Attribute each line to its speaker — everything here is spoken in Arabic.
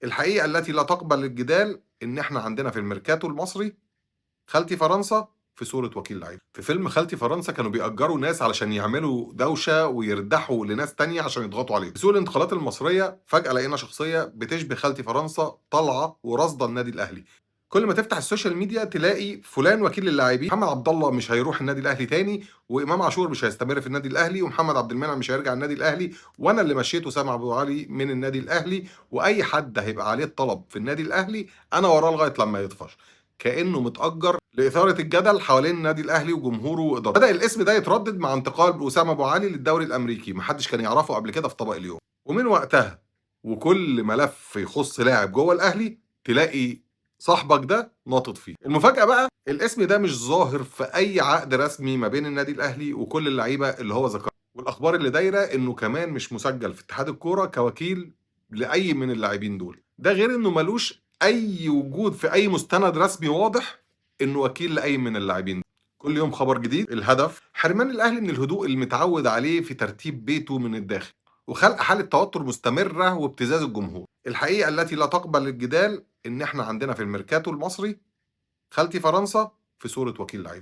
Speaker 1: الحقيقة التي لا تقبل الجدال إن إحنا عندنا في الميركاتو المصري خالتي فرنسا في صورة وكيل لعيبة. في فيلم خالتي فرنسا كانوا بيأجروا ناس علشان يعملوا دوشة ويردحوا لناس تانية عشان يضغطوا عليهم. في سوق الانتقالات المصرية فجأة لقينا شخصية بتشبه خالتي فرنسا طالعة ورصدة النادي الأهلي. كل ما تفتح السوشيال ميديا تلاقي فلان وكيل اللاعبين، محمد عبد الله مش هيروح النادي الاهلي تاني، وامام عاشور مش هيستمر في النادي الاهلي، ومحمد عبد المنعم مش هيرجع النادي الاهلي، وانا اللي مشيته سامع ابو علي من النادي الاهلي، واي حد هيبقى عليه الطلب في النادي الاهلي انا وراه لغايه لما يطفش. كانه متاجر لاثاره الجدل حوالين النادي الاهلي وجمهوره وادارته. بدا الاسم ده يتردد مع انتقال اسامه ابو علي للدوري الامريكي، محدش كان يعرفه قبل كده في طبق اليوم. ومن وقتها وكل ملف يخص لاعب جوه الاهلي تلاقي صاحبك ده ناطط فيه. المفاجاه بقى الاسم ده مش ظاهر في اي عقد رسمي ما بين النادي الاهلي وكل اللعيبه اللي هو ذكرها، والاخبار اللي دايره انه كمان مش مسجل في اتحاد الكوره كوكيل لاي من اللاعبين دول. ده غير انه ملوش اي وجود في اي مستند رسمي واضح انه وكيل لاي من اللاعبين. كل يوم خبر جديد. الهدف حرمان الاهلي من الهدوء المتعود عليه في ترتيب بيته من الداخل، وخلق حالة توتر مستمرة وابتزاز الجمهور. الحقيقة التي لا تقبل الجدال إن إحنا عندنا في الميركاتو المصري خالتي فرنسا في صورة وكيل لعيبة.